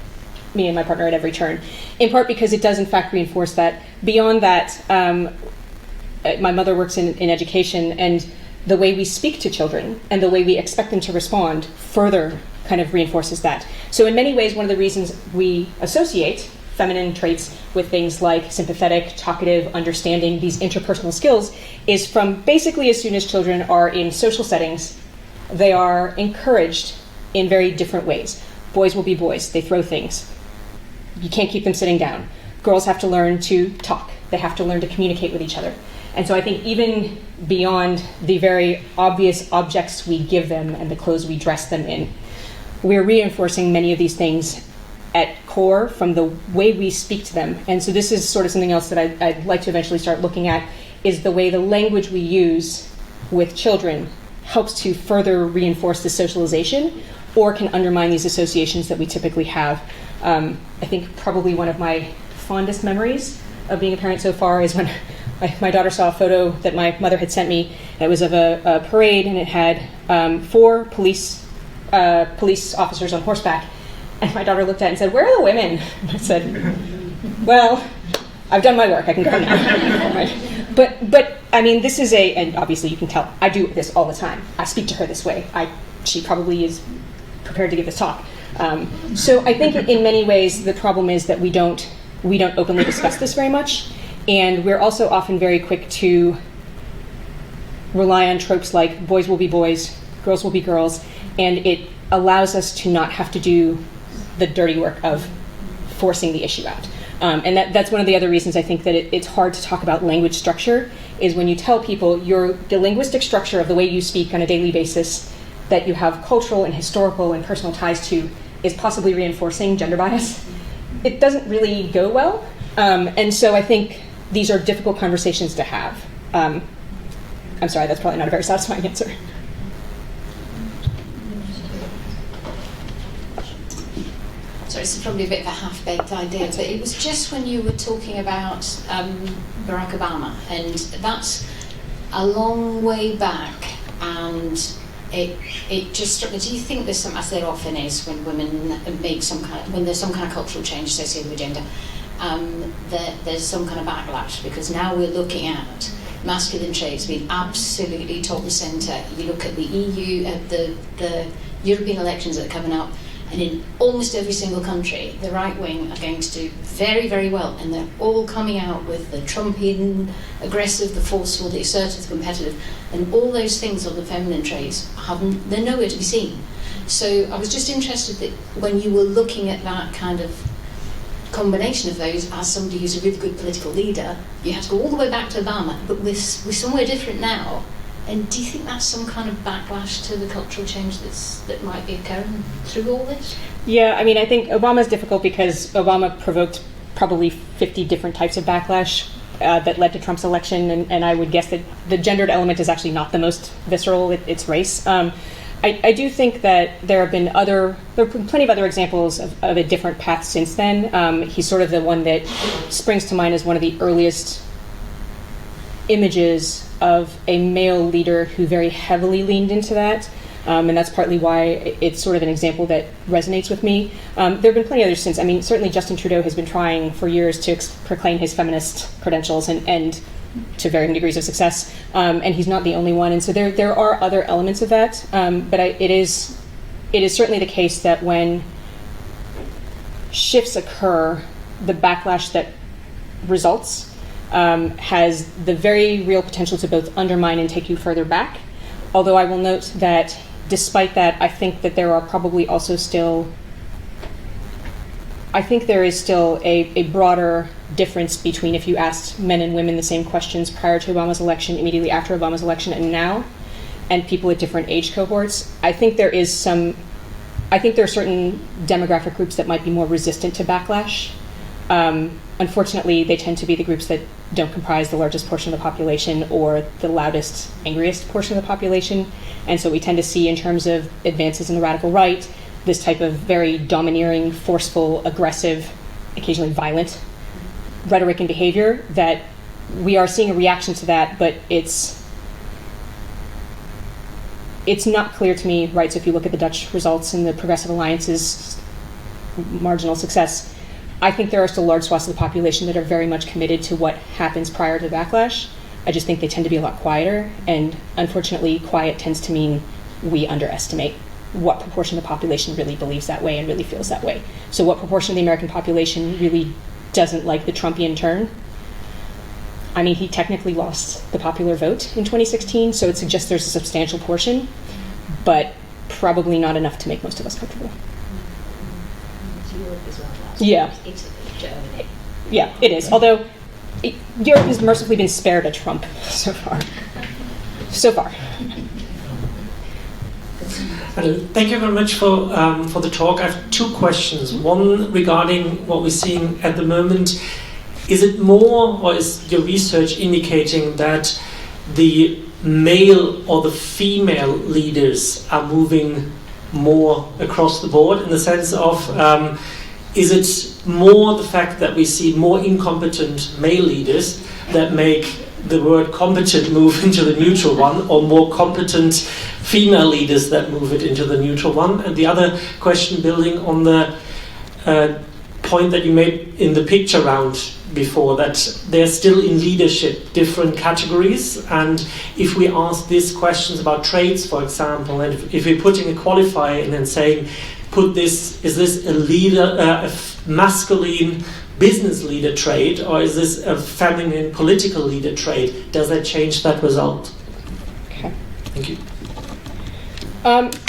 me and my partner at every turn, in part because it does in fact reinforce that. Beyond that, my mother works in education, and the way we speak to children and the way we expect them to respond further kind of reinforces that. So in many ways, one of the reasons we associate feminine traits with things like sympathetic, talkative, understanding, these interpersonal skills, is from basically as soon as children are in social settings, they are encouraged in very different ways. Boys will be boys. They throw things. You can't keep them sitting down. Girls have to learn to talk. They have to learn to communicate with each other. And so I think even beyond the very obvious objects we give them and the clothes we dress them in, we're reinforcing many of these things at core from the way we speak to them. And so this is sort of something else that I'd like to eventually start looking at, is the way the language we use with children helps to further reinforce the socialization or can undermine these associations that we typically have. I think probably one of my fondest memories of being a parent so far is when my daughter saw a photo that my mother had sent me. It was of a parade, and it had 4 police officers on horseback. And my daughter looked at it and said, "Where are the women?" And I said, "Well, I've done my work. I can go now." Right? But I mean, this is and obviously you can tell, I do this all the time. I speak to her this way. She probably is prepared to give this talk. So I think in many ways the problem is that we don't openly discuss this very much, and we're also often very quick to rely on tropes like boys will be boys, girls will be girls, and it allows us to not have to do the dirty work of forcing the issue out. And that's one of the other reasons I think that it's hard to talk about language structure, is when you tell people the linguistic structure of the way you speak on a daily basis that you have cultural and historical and personal ties to is possibly reinforcing gender bias. It doesn't really go well. And so I think these are difficult conversations to have. I'm sorry, that's probably not a very satisfying answer. So it's probably a bit of a half-baked idea, but it was just when you were talking about Barack Obama, and that's a long way back, and it just struck me. Do you think there's some, as there often is when women make when there's some kind of cultural change associated with gender, that there's some kind of backlash, because now we're looking at masculine traits being absolutely top and centre. You look at the EU, at the European elections that are coming up, and in almost every single country, the right wing are going to do very, very well, and they're all coming out with the Trumpian, aggressive, the forceful, the assertive, the competitive, and all those things on the feminine traits they're nowhere to be seen. So I was just interested that when you were looking at that kind of combination of those, as somebody who's a really good political leader, you had to go all the way back to Obama, but we're somewhere different now. And do you think that's some kind of backlash to the cultural change that might be occurring through all this? Yeah, I mean, I think Obama's difficult because Obama provoked probably 50 different types of backlash that led to Trump's election, and I would guess that the gendered element is actually not the most visceral, it's race. I do think that there have been plenty of other examples of a different path since then. He's sort of the one that springs to mind as one of the earliest images of a male leader who very heavily leaned into that, and that's partly why it's sort of an example that resonates with me. There have been plenty others since. I mean, certainly Justin Trudeau has been trying for years to proclaim his feminist credentials, and to varying degrees of success, and he's not the only one. And so there are other elements of that, but it is certainly the case that when shifts occur, the backlash that results has the very real potential to both undermine and take you further back. Although I will note that despite that, I think that there are probably also there is still a broader difference between if you asked men and women the same questions prior to Obama's election, immediately after Obama's election, and now, and people at different age cohorts. I think there are certain demographic groups that might be more resistant to backlash. Unfortunately, they tend to be the groups that don't comprise the largest portion of the population or the loudest, angriest portion of the population. And so we tend to see, in terms of advances in the radical right, this type of very domineering, forceful, aggressive, occasionally violent rhetoric and behavior, that we are seeing a reaction to that, but it's not clear to me, right? So if you look at the Dutch results and the Progressive Alliance's marginal success, I think there are still large swaths of the population that are very much committed to what happens prior to backlash. I just think they tend to be a lot quieter, and unfortunately, quiet tends to mean we underestimate what proportion of the population really believes that way and really feels that way. So what proportion of the American population really doesn't like the Trumpian turn? I mean, he technically lost the popular vote in 2016, so it suggests there's a substantial portion, but probably not enough to make most of us comfortable. Europe as well. Yeah. Italy, Germany. Yeah, it is. Although Europe has mercifully been spared a Trump so far. So far. Thank you very much for the talk. I have two questions. One regarding what we're seeing at the moment. Is it more, or is your research indicating that the male or the female leaders are moving more across the board, in the sense of, is it more the fact that we see more incompetent male leaders that make the word competent move into the neutral one, or more competent female leaders that move it into the neutral one? And the other question, building on the point that you made in the picture round before, that they're still in leadership different categories, and if we ask these questions about traits, for example, and if we're putting a qualifier in and saying, is this a leader, a masculine business leader trait, or is this a feminine political leader trait, does that change that result? Okay. Thank you.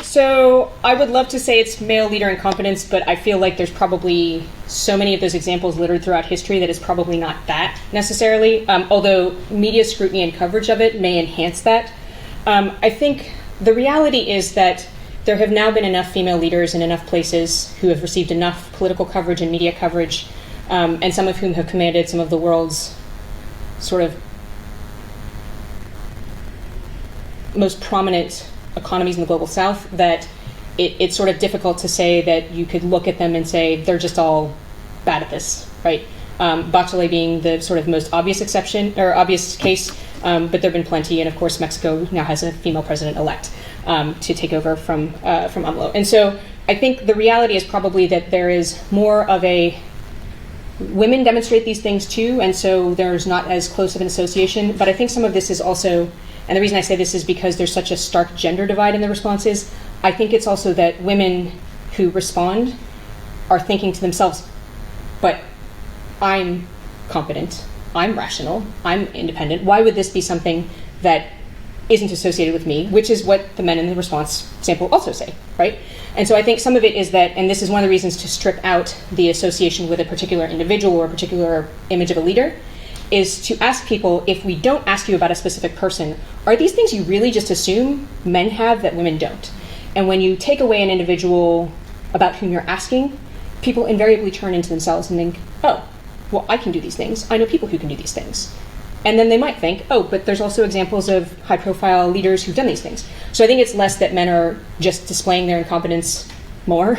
So I would love to say it's male leader incompetence, but I feel like there's probably so many of those examples littered throughout history that it's probably not that necessarily, although media scrutiny and coverage of it may enhance that. I think the reality is that there have now been enough female leaders in enough places who have received enough political coverage and media coverage, and some of whom have commanded some of the world's sort of most prominent economies in the global south, that it's sort of difficult to say that you could look at them and say they're just all bad at this, right? Bachelet being the sort of most obvious exception, or obvious case, but there have been plenty, and of course Mexico now has a female president-elect to take over from AMLO. And so I think the reality is probably that there is more of a, women demonstrate these things too, and so there's not as close of an association, but I think some of this is also, and the reason I say this is because there's such a stark gender divide in the responses. I think it's also that women who respond are thinking to themselves, but I'm competent, I'm rational, I'm independent. Why would this be something that isn't associated with me? Which is what the men in the response sample also say, right? And so I think some of it is that, and this is one of the reasons to strip out the association with a particular individual or a particular image of a leader, is to ask people, if we don't ask you about a specific person, are these things you really just assume men have that women don't? And when you take away an individual about whom you're asking, people invariably turn into themselves and think, oh, well, I can do these things. I know people who can do these things. And then they might think, oh, but there's also examples of high-profile leaders who've done these things. So I think it's less that men are just displaying their incompetence more.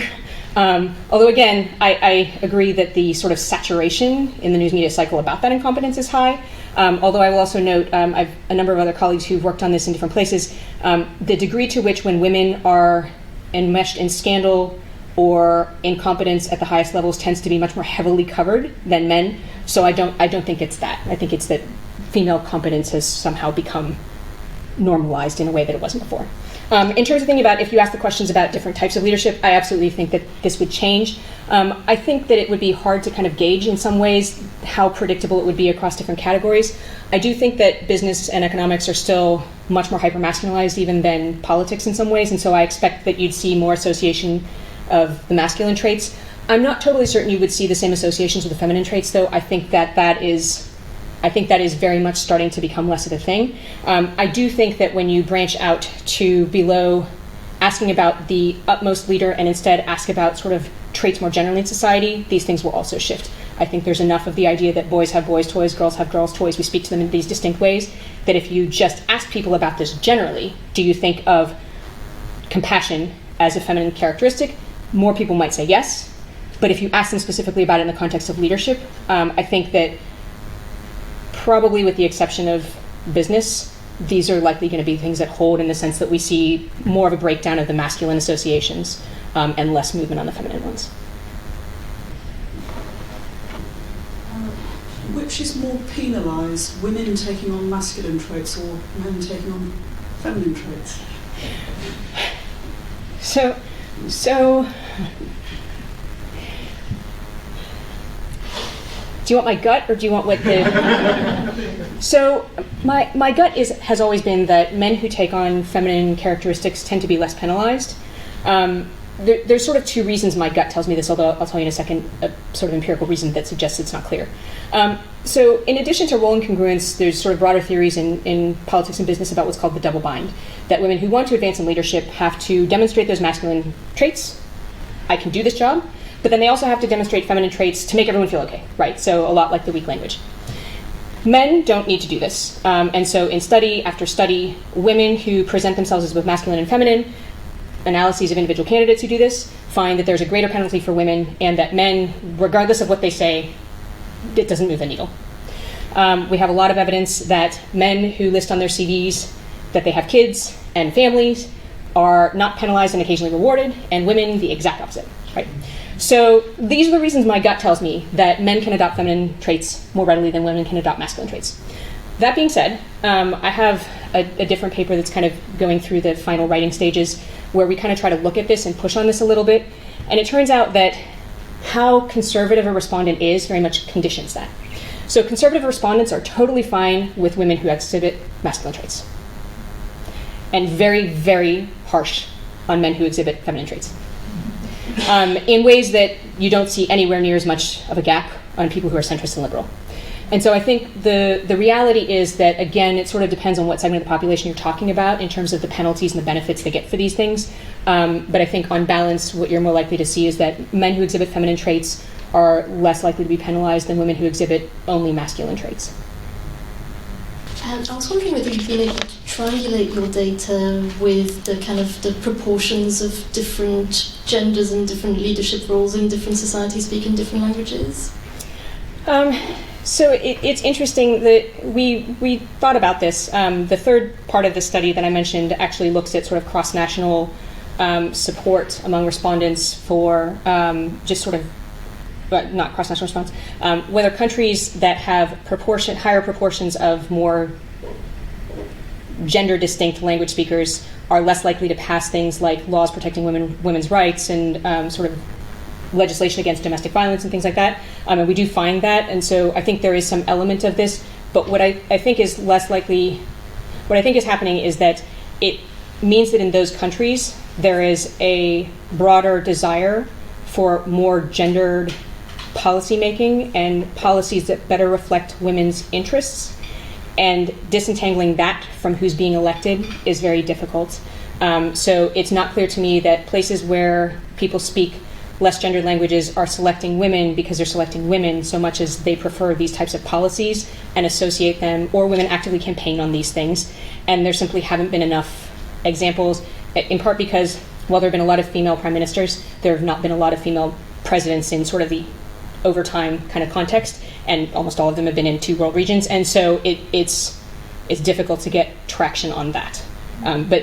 Although, again, I agree that the sort of saturation in the news media cycle about that incompetence is high. Although I will also note, I have a number of other colleagues who've worked on this in different places, the degree to which when women are enmeshed in scandal or incompetence at the highest levels tends to be much more heavily covered than men. So I don't think it's that. I think it's that female competence has somehow become normalized in a way that it wasn't before. In terms of thinking about, if you ask the questions about different types of leadership, I absolutely think that this would change. I think that it would be hard to kind of gauge in some ways how predictable it would be across different categories. I do think that business and economics are still much more hyper-masculinized even than politics in some ways, and so I expect that you'd see more association of the masculine traits. I'm not totally certain you would see the same associations with the feminine traits, though. I think that is very much starting to become less of a thing. I do think that when you branch out to below asking about the utmost leader and instead ask about sort of traits more generally in society, these things will also shift. I think there's enough of the idea that boys have boys' toys, girls have girls' toys, we speak to them in these distinct ways, that if you just ask people about this generally, do you think of compassion as a feminine characteristic? More people might say yes. But if you ask them specifically about it in the context of leadership, I think that probably with the exception of business, these are likely going to be things that hold in the sense that we see more of a breakdown of the masculine associations and less movement on the feminine ones. which is more penalised, women taking on masculine traits or men taking on feminine traits? So do you want my gut, or do you want what the... So my gut has always been that men who take on feminine characteristics tend to be less penalized. There's sort of two reasons my gut tells me this, although I'll tell you in a second a sort of empirical reason that suggests it's not clear. So in addition to role incongruence, there's sort of broader theories in politics and business about what's called the double bind, that women who want to advance in leadership have to demonstrate those masculine traits. I can do this job. But then they also have to demonstrate feminine traits to make everyone feel okay, right? So a lot like the weak language. Men don't need to do this. And so in study after study, women who present themselves as both masculine and feminine, analyses of individual candidates who do this, find that there's a greater penalty for women, and that men, regardless of what they say, it doesn't move the needle. We have a lot of evidence that men who list on their CVs that they have kids and families are not penalized and occasionally rewarded, and women the exact opposite, right? So these are the reasons my gut tells me that men can adopt feminine traits more readily than women can adopt masculine traits. That being said, I have a different paper that's kind of going through the final writing stages where we kind of try to look at this and push on this a little bit. And it turns out that how conservative a respondent is very much conditions that. So conservative respondents are totally fine with women who exhibit masculine traits, and very, very harsh on men who exhibit feminine traits. In ways that you don't see anywhere near as much of a gap on people who are centrist and liberal. And so I think the reality is that, again, it sort of depends on what segment of the population you're talking about in terms of the penalties and the benefits they get for these things. But I think on balance, what you're more likely to see is that men who exhibit feminine traits are less likely to be penalized than women who exhibit only masculine traits. And I was wondering whether you've been able to triangulate your data with the kind of the proportions of different genders and different leadership roles in different societies speaking different languages? So it's interesting that we thought about this. The third part of the study that I mentioned actually looks at sort of cross-national support among respondents for just sort of, but not cross-national response, whether countries that have higher proportions of more gender-distinct language speakers are less likely to pass things like laws protecting women's rights and sort of legislation against domestic violence and things like that. And we do find that, and so I think there is some element of this. But what I think is less likely, what I think is happening is that it means that in those countries there is a broader desire for more gendered policymaking and policies that better reflect women's interests, and disentangling that from who's being elected is very difficult. So it's not clear to me that places where people speak less gendered languages are selecting women because they're selecting women so much as they prefer these types of policies and associate them, or women actively campaign on these things. And there simply haven't been enough examples, in part because while there have been a lot of female prime ministers, there have not been a lot of female presidents in sort of the overtime kind of context, and almost all of them have been in two world regions, and so it's difficult to get traction on that. But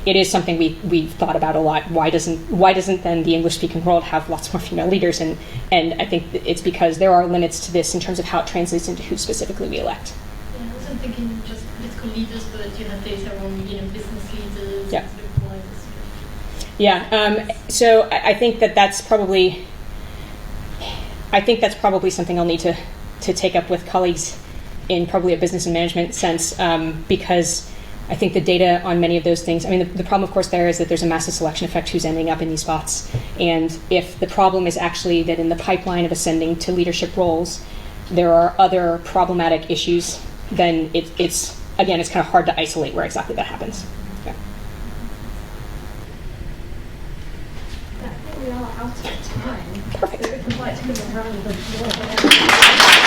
it is something we've thought about a lot. Why doesn't then the English-speaking world have lots more female leaders? And I think it's because there are limits to this in terms of how it translates into who specifically we elect. Yeah, I wasn't thinking just political leaders, but you have data on business leaders. Yeah. And Yeah. So I think that's probably something I'll need to take up with colleagues in probably a business and management sense, because I think the data on many of those things, I mean, the problem, of course, there is that there's a massive selection effect who's ending up in these spots. And if the problem is actually that in the pipeline of ascending to leadership roles, there are other problematic issues, then it's kind of hard to isolate where exactly that happens. Yeah. I think we are out of time. Perfect. So if you'd like to give a round of applause.